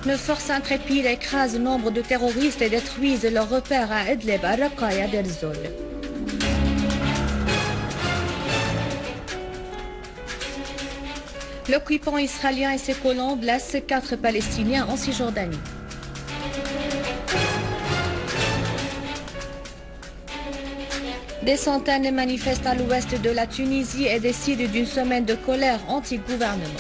Nos forces intrépides écrasent nombre de terroristes et détruisent leurs repères à Idlib, à Raqqa et à Deir ez-Zor. L'occupant israélien et ses colons blessent 4 Palestiniens en Cisjordanie. Des centaines manifestent à l'ouest de la Tunisie et décident d'une semaine de colère anti-gouvernement.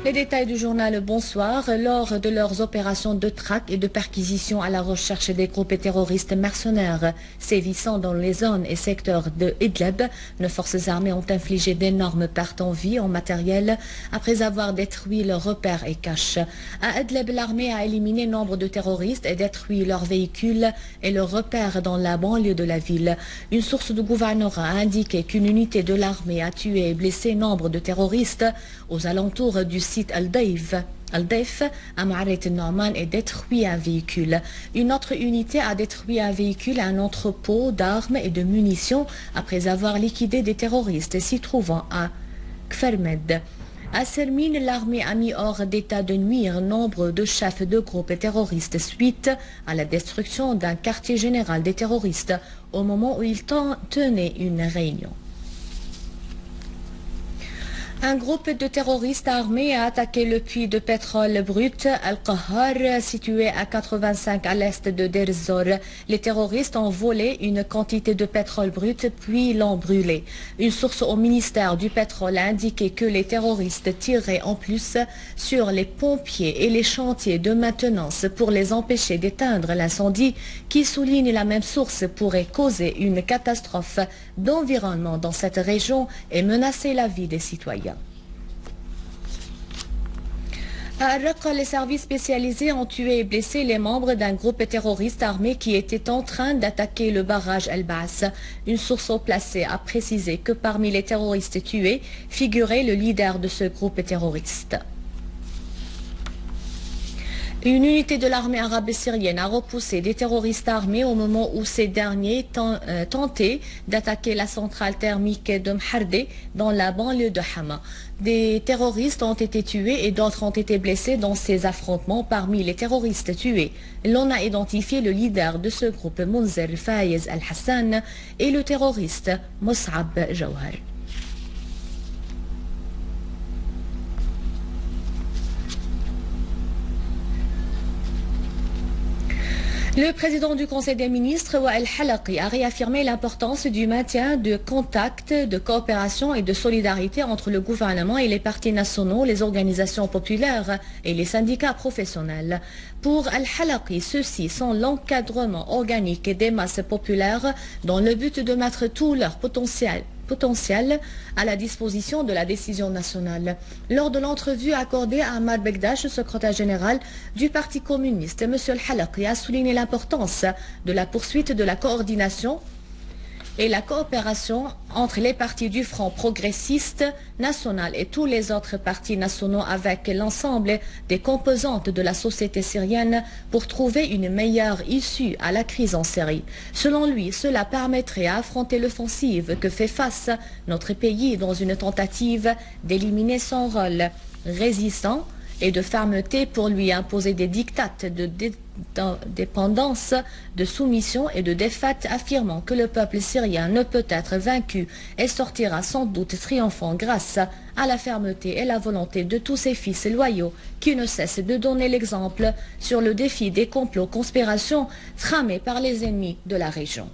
Les détails du journal Bonsoir. Lors de leurs opérations de traque et de perquisition à la recherche des groupes terroristes mercenaires sévissant dans les zones et secteurs de Idlib, nos forces armées ont infligé d'énormes pertes en vie, en matériel, après avoir détruit leurs repères et caches. À Idlib, l'armée a éliminé nombre de terroristes et détruit leurs véhicules et leurs repères dans la banlieue de la ville. Une source du gouvernorat a indiqué qu'une unité de l'armée a tué et blessé nombre de terroristes aux alentours du site Al-Daif à Ma'aret al-Nu'man et détruit un véhicule. Une autre unité a détruit un véhicule et un entrepôt d'armes et de munitions après avoir liquidé des terroristes s'y trouvant à Kfermed. À Sermine, l'armée a mis hors d'état de nuire nombre de chefs de groupes terroristes suite à la destruction d'un quartier général des terroristes au moment où ils tenaient une réunion. Un groupe de terroristes armés a attaqué le puits de pétrole brut Al-Qahar, situé à 85 à l'est de Deir ez-Zor. Les terroristes ont volé une quantité de pétrole brut puis l'ont brûlé. Une source au ministère du pétrole a indiqué que les terroristes tiraient en plus sur les pompiers et les chantiers de maintenance pour les empêcher d'éteindre l'incendie qui, souligne la même source, pourrait causer une catastrophe d'environnement dans cette région et menacer la vie des citoyens. À Raqqa, les services spécialisés ont tué et blessé les membres d'un groupe terroriste armé qui était en train d'attaquer le barrage Al-Baas. Une source haut placée a précisé que parmi les terroristes tués figurait le leader de ce groupe terroriste. Une unité de l'armée arabe syrienne a repoussé des terroristes armés au moment où ces derniers tentaient d'attaquer la centrale thermique de Mhardé dans la banlieue de Hama. Des terroristes ont été tués et d'autres ont été blessés dans ces affrontements. Parmi les terroristes tués, l'on a identifié le leader de ce groupe, Munzer Fayez Al-Hassan, et le terroriste Mus'ab Jawhar. Le président du Conseil des ministres, Wael Halaqi, a réaffirmé l'importance du maintien de contacts, de coopération et de solidarité entre le gouvernement et les partis nationaux, les organisations populaires et les syndicats professionnels. Pour Al-Halaqi, ceux-ci sont l'encadrement organique des masses populaires dans le but de mettre tout leur potentiel à la disposition de la décision nationale. Lors de l'entrevue accordée à Ahmad Begdash, secrétaire général du Parti communiste, M. Al-Halaqi a souligné l'importance de la poursuite de la coordination et la coopération entre les partis du Front progressiste national et tous les autres partis nationaux avec l'ensemble des composantes de la société syrienne pour trouver une meilleure issue à la crise en Syrie. Selon lui, cela permettrait à affronter l'offensive que fait face notre pays dans une tentative d'éliminer son rôle résistant et de fermeté pour lui imposer des dictats de dépendance, de soumission et de défaite, affirmant que le peuple syrien ne peut être vaincu et sortira sans doute triomphant grâce à la fermeté et la volonté de tous ses fils loyaux qui ne cessent de donner l'exemple sur le défi des complots conspirations tramés par les ennemis de la région.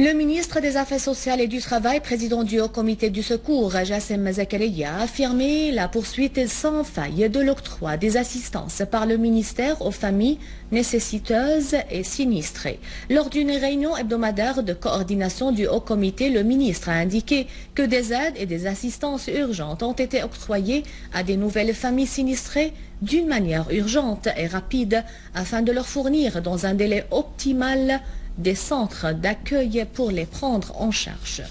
Le ministre des Affaires sociales et du Travail, président du Haut Comité du Secours, Jassem Zakaria, a affirmé la poursuite sans faille de l'octroi des assistances par le ministère aux familles nécessiteuses et sinistrées. Lors d'une réunion hebdomadaire de coordination du Haut Comité, le ministre a indiqué que des aides et des assistances urgentes ont été octroyées à des nouvelles familles sinistrées d'une manière urgente et rapide afin de leur fournir dans un délai optimal des centres d'accueil pour les prendre en charge.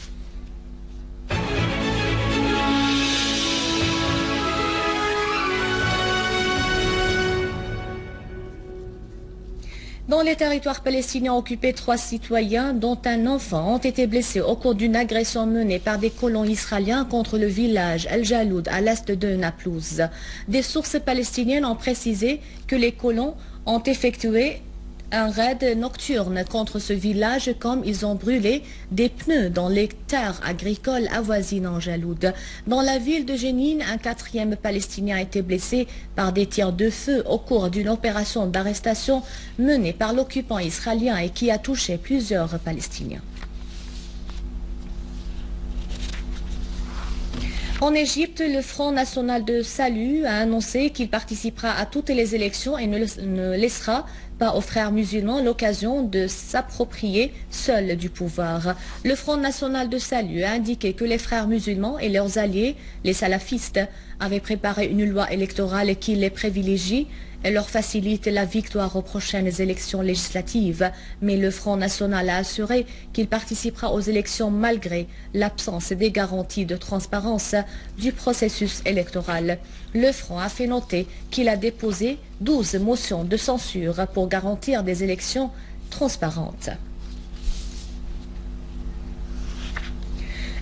Dans les territoires palestiniens occupés, 3 citoyens, dont un enfant, ont été blessés au cours d'une agression menée par des colons israéliens contre le village El-Jaloud à l'est de Naplouse. Des sources palestiniennes ont précisé que les colons ont effectué un raid nocturne contre ce village comme ils ont brûlé des pneus dans les terres agricoles avoisinant Jaloud. Dans la ville de Jénine, un 4e Palestinien a été blessé par des tirs de feu au cours d'une opération d'arrestation menée par l'occupant israélien et qui a touché plusieurs Palestiniens. En Égypte, le Front national de salut a annoncé qu'il participera à toutes les élections et ne laissera pas aux frères musulmans l'occasion de s'approprier seul du pouvoir. Le Front national de salut a indiqué que les frères musulmans et leurs alliés, les salafistes, avaient préparé une loi électorale qui les privilégie et leur facilite la victoire aux prochaines élections législatives. Mais le Front national a assuré qu'il participera aux élections malgré l'absence des garanties de transparence du processus électoral. Le Front a fait noter qu'il a déposé 12 motions de censure pour garantir des élections transparentes.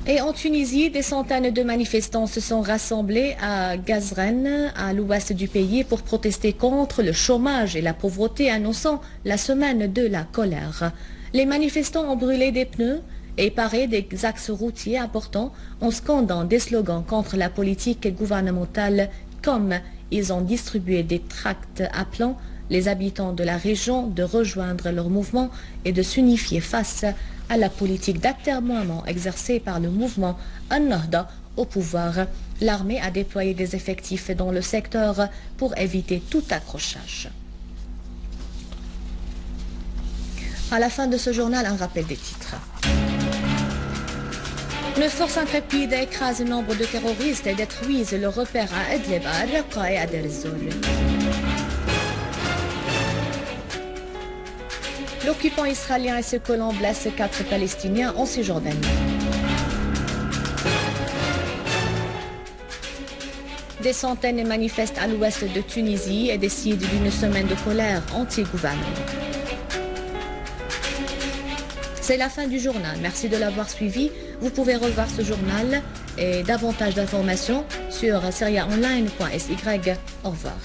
Et en Tunisie, des centaines de manifestants se sont rassemblés à Gazren, à l'ouest du pays, pour protester contre le chômage et la pauvreté, annonçant la semaine de la colère. Les manifestants ont brûlé des pneus et paré des axes routiers importants en scandant des slogans contre la politique gouvernementale, comme ils ont distribué des tracts appelant les habitants de la région de rejoindre leur mouvement et de s'unifier face à la politique d'atermoiement exercée par le mouvement An-Nahda au pouvoir. L'armée a déployé des effectifs dans le secteur pour éviter tout accrochage. À la fin de ce journal, un rappel des titres. Une force intrépide écrase nombre de terroristes et détruisent le repère à Idlib, à Raqqa et à Deir ez-Zor. L'occupant israélien et ses colons blessent 4 Palestiniens en Cisjordanie. Des centaines manifestent à l'ouest de Tunisie et décident d'une semaine de colère anti-gouvernement. C'est la fin du journal. Merci de l'avoir suivi. Vous pouvez revoir ce journal et davantage d'informations sur syriaonline.sy. Au revoir.